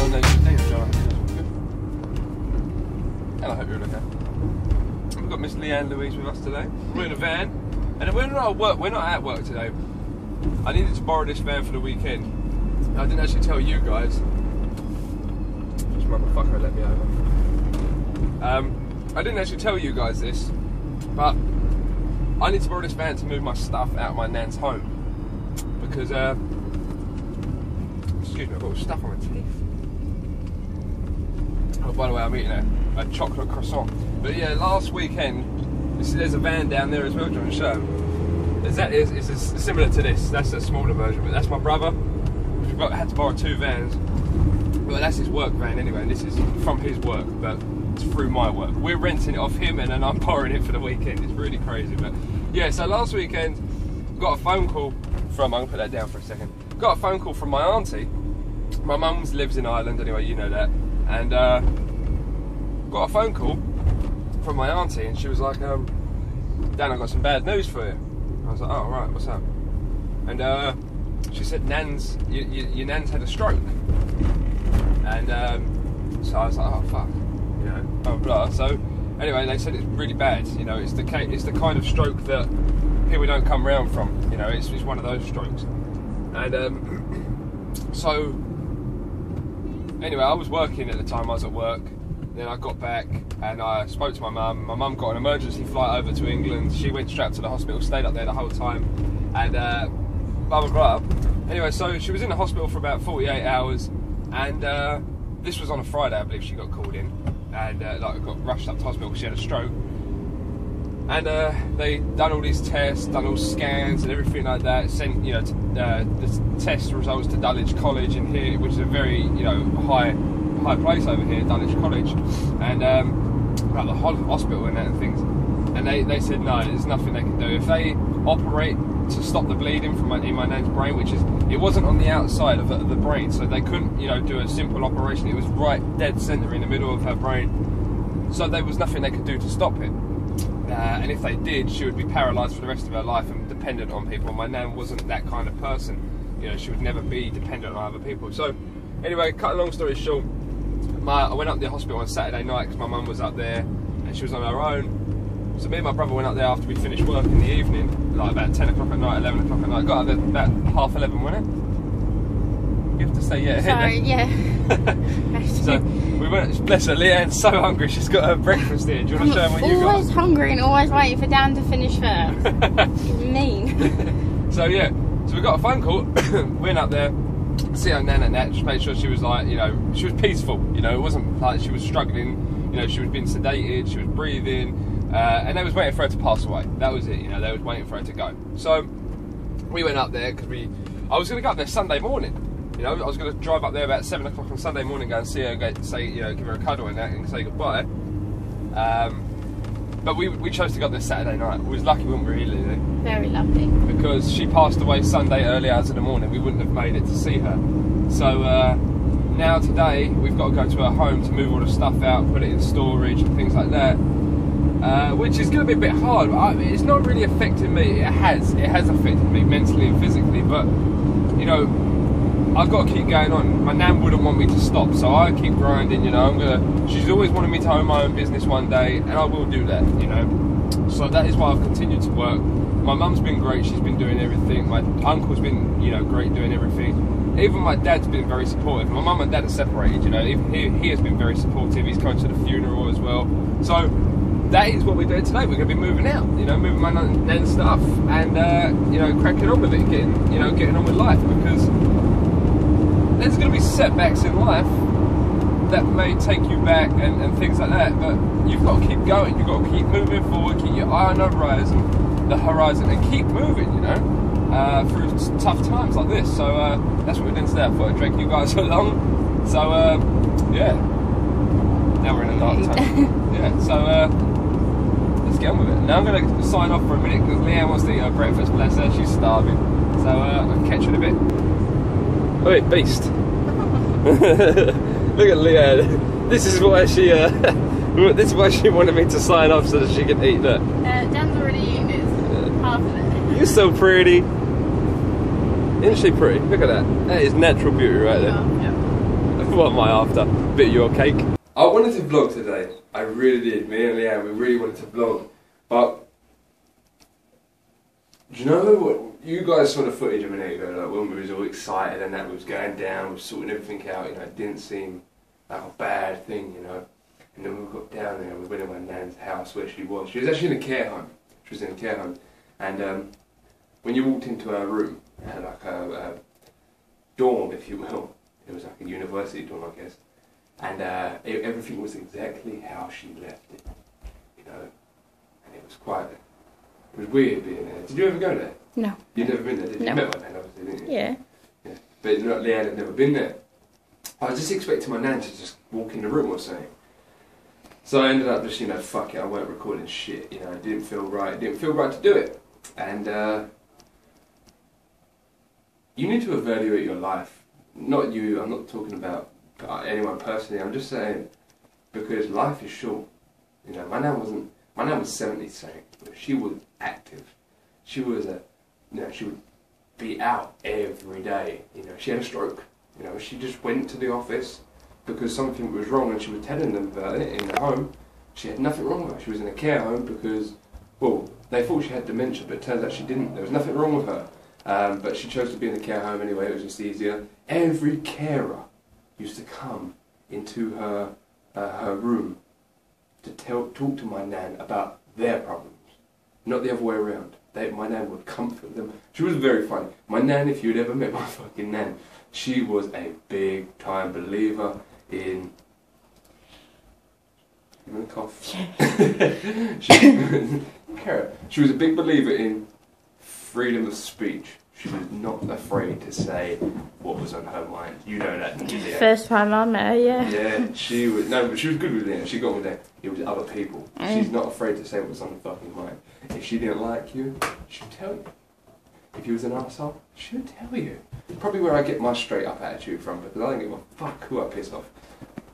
DanielJon, DanielJon. And I hope you're okay. We've got Miss Leanne Louise with us today. We're in a van, and we're not at work. We're not at work today. I needed to borrow this van for the weekend. I didn't actually tell you guys. This motherfucker let me over. I didn't actually tell you guys this, but I need to borrow this van to move my stuff out of my nan's home because, excuse me, I've got stuff on my teeth. Oh, by the way, I'm eating a chocolate croissant. But yeah, last weekend, there's a van down there as well, do you want to show? It's similar to this. That's a smaller version, but that's my brother. We've had to borrow 2 vans. Well, that's his work van anyway, and this is from his work, but it's through my work. We're renting it off him, and then I'm borrowing it for the weekend. It's really crazy, but yeah. So last weekend, got a phone call from. I'm gonna put that down for a second. Got a phone call from my auntie. My mum's lives in Ireland anyway, you know that, and got a phone call from my auntie, and she was like, Dan, I got some bad news for you. I was like, oh right, what's up? And she said, your nan's had a stroke. And so I was like, oh fuck, you know, blah blah blah. So anyway, they said it's really bad. You know, it's the kind of stroke that people don't come round from. You know, it's one of those strokes. And so anyway, I was working at the time. I was at work. Then I got back and I spoke to my mum. My mum got an emergency flight over to England. She went straight to the hospital, stayed up there the whole time, and blah blah blah. Anyway, so she was in the hospital for about 48 hours, and this was on a Friday, I believe. She got called in and like got rushed up to hospital because she had a stroke. And they done all these tests, done all scans and everything like that. Sent the test results to Dulwich College in here, which is a very high place over here, Dulwich College, and about the hospital and that and things. And they said no, there's nothing they can do. If they operate to stop the bleeding from in my nan's brain, which is, it wasn't on the outside of the brain, so they couldn't do a simple operation. It was right dead centre in the middle of her brain, so there was nothing they could do to stop it. And if they did, she would be paralysed for the rest of her life and dependent on people. My nan wasn't that kind of person. She would never be dependent on other people. So anyway, cut a long story short, I went up to the hospital on Saturday night because my mum was up there and she was on her own. So me and my brother went up there after we finished work in the evening, like about 10 o'clock at night, 11 o'clock at night. Got up there about 11:30, wasn't it? You have to say yeah. Sorry, yeah. So we went, bless her, Leanne's so hungry, she's got her breakfast here. Do you want to show them what you got? Always hungry and always waiting for Dan to finish first. It's mean. So yeah, so we got a phone call, went up there, see her nan and that, just made sure she was like, she was peaceful, it wasn't like she was struggling, she was being sedated, she was breathing, and they was waiting for her to pass away. That was it, they was waiting for her to go. So we went up there because I was going to go up there Sunday morning. I was going to drive up there about 7 o'clock on Sunday morning, go and see her, give her a cuddle and that, and say goodbye. But we chose to go up there Saturday night. We was lucky, weren't we, really? Very lucky. Because she passed away Sunday early hours of the morning. We wouldn't have made it to see her. So now today we've got to go to her home to move all the stuff out, put it in storage and things like that. Which is going to be a bit hard. It's not really affecting me. It has affected me mentally and physically, but I've got to keep going on. My nan wouldn't want me to stop, so I keep grinding. She's always wanted me to own my own business one day, and I will do that. So that is why I've continued to work. My mum's been great. She's been doing everything. My uncle's been great doing everything. Even my dad's been very supportive. My mum and dad are separated. Even he has been very supportive. He's coming to the funeral as well. So that is what we're doing today. We're going to be moving out, moving my nan's stuff and cracking on with it, getting on with life, because there's going to be setbacks in life that may take you back and things like that, but you've got to keep going. You've got to keep moving forward, keep your eye on the horizon, and keep moving, through tough times like this. So that's what we're doing today. I thought I'd drag you guys along. So yeah, now we're in a dark time. Yeah, so let's get on with it. Now I'm going to sign off for a minute because Leanne wants to eat her breakfast. Bless her, she's starving. So I'll catch you in a bit. Oh, beast. Look at Leanne. This is why she wanted me to sign off so that she can eat that. Dan's already eaten it. Half of it. You're so pretty. Isn't she pretty? Look at that. That is natural beauty right there. Yeah. What am I after? Bit of your cake? I wanted to vlog today. I really did. Me and Leanne, we really wanted to vlog. But, do you know what? You guys saw the footage a minute ago, like when we was all excited and that was going down, we were sorting everything out, you know, it didn't seem like a bad thing, you know. And then we got down there, we went to my nan's house where she was. She was actually in a care home. She was in a care home. And when you walked into her room, it had like a dorm, if you will. It was like a university dorm, I guess. And everything was exactly how she left it, you know. And it was quite, it was weird being there. Did you ever go there? No. You'd never been there, did you? No. You met my nan, obviously, didn't you? Yeah. Yeah. But Leanne had never been there. I was just expecting my nan to just walk in the room or something. So I ended up just, you know, fuck it, I weren't recording shit, you know, it didn't feel right. It didn't feel right to do it. And you need to evaluate your life. Not you, I'm not talking about anyone personally, I'm just saying, because life is short. You know, my nan was 70 something, but she was active. She was she would be out every day. You know, she had a stroke. You know, she just went to the office because something was wrong and she was telling them about it in the home. She had nothing wrong with her. She was in a care home because, well, they thought she had dementia, but it turns out she didn't. There was nothing wrong with her. But she chose to be in the care home anyway, it was just easier. Every carer used to come into her room to talk to my nan about their problems, not the other way around. My nan would comfort them. She was very funny. My nan, if you'd ever met my fucking nan, she was a big time believer in... You want to cough? She was a big believer in freedom of speech. She was not afraid to say what was on her mind. You know that, didn't you? First time I met her, yeah. Yeah, she was... No, but she was good with it. She got with it. It was other people. She's not afraid to say what was on her fucking mind. If she didn't like you, she'd tell you. If you was an arsehole, she'd tell you. Probably where I get my straight up attitude from, because I don't give a fuck who I piss off.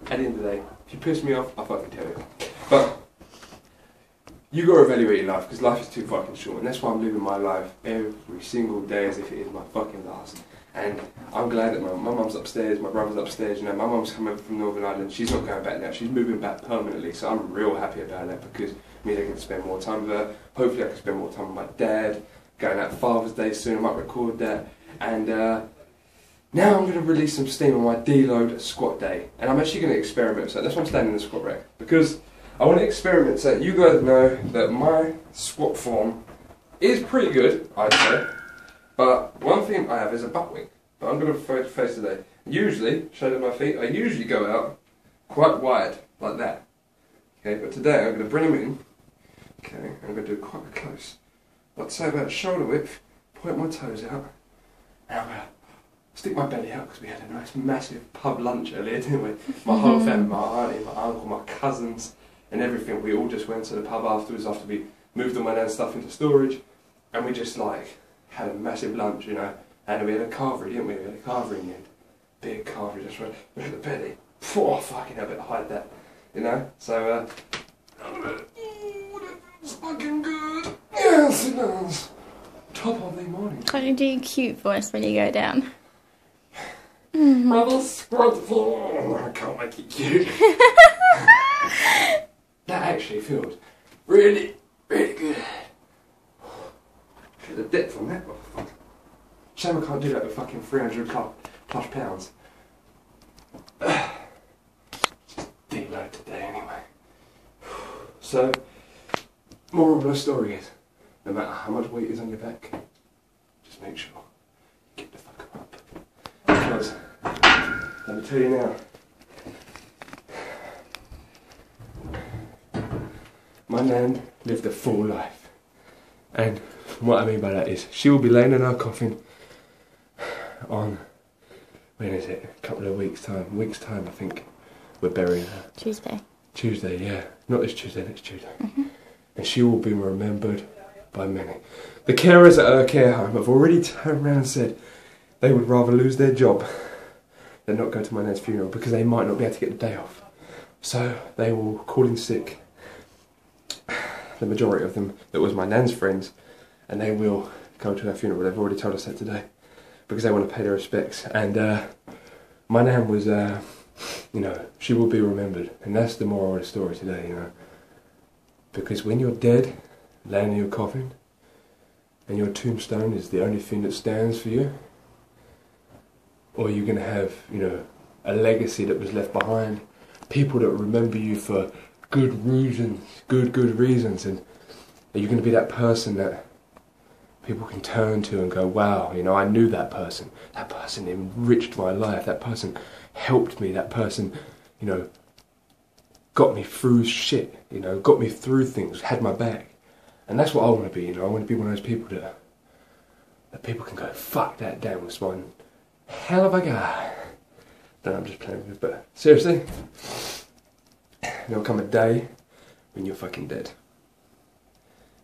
At the end of the day, if you piss me off, I'll fucking tell you. But you gotta evaluate your life, because life is too fucking short, and that's why I'm living my life every single day as if it is my fucking last. And I'm glad that my mum's upstairs, my brother's upstairs, you know, my mum's come over from Northern Ireland, she's not going back now, she's moving back permanently, so I'm real happy about that, because it means I can spend more time with her. Hopefully I can spend more time with my dad, going out Father's Day soon, I might record that. And now I'm going to release some steam on my deload squat day, and I'm actually going to experiment, so that's why I'm standing in the squat rack, because I want to experiment so you guys know that my squat form is pretty good, I'd say. But one thing I have is a butt wing. But I'm going to face today. Usually, shading my feet, I usually go out quite wide, like that. Okay, but today I'm going to bring them in. Okay, I'm going to do it quite close. I'd say about shoulder width, point my toes out, and I'm going to stick my belly out because we had a nice massive pub lunch earlier, didn't we? My whole family, my auntie, my uncle, my cousins, and everything. We all just went to the pub afterwards after we moved all my nan's stuff into storage, and we just like had a massive lunch, you know, and we had a carvery, didn't we? We had a carvery in the end. Big carvery, just right at the belly. Oh, fucking hell, I better hide that, you know? So, ooh, that feels fucking good. Yes, it does. Top of the morning. Can't you do your cute voice when you go down? Mother squad floor. I can't make it cute. That actually feels really, really good. The depth on that motherfucker. Shame I can't do that with fucking 300 plus pounds. Just deload today anyway. So, moral of the story is, no matter how much weight is on your back, just make sure you get the fuck up. Because, let me tell you now, my nan lived a full life. And what I mean by that is, she will be laying in her coffin on, when is it? A couple of weeks' time I think, we're burying her. Tuesday. Tuesday, yeah. Not this Tuesday, next Tuesday. And she will be remembered by many. The carers at her care home have already turned around and said they would rather lose their job than not go to my nan's funeral because they might not be able to get the day off. So they will call in sick, the majority of them that was my nan's friends, and they will go to her funeral. They've already told us that today because they want to pay their respects. And my nan was you know, she will be remembered. And that's the moral of the story today, you know. Because when you're dead, laying in your coffin, and your tombstone is the only thing that stands for you, or you're going to have, you know, a legacy that was left behind, people that remember you for good reasons, good reasons, and you're going to be that person that people can turn to and go, wow, you know, I knew that person enriched my life, that person helped me, that person, you know, got me through shit, you know, got me through things, had my back. And that's what I want to be, you know. I want to be one of those people that people can go, fuck, that Dan was one hell of a guy. No, I'm just playing with it, but seriously, there'll come a day when you're fucking dead.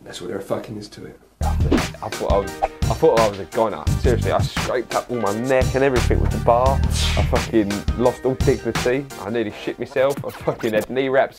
That's what there fucking is to it. I thought I was a goner. Seriously, I scraped up all my neck and everything with the bar. I fucking lost all dignity. I nearly shit myself. I fucking had knee wraps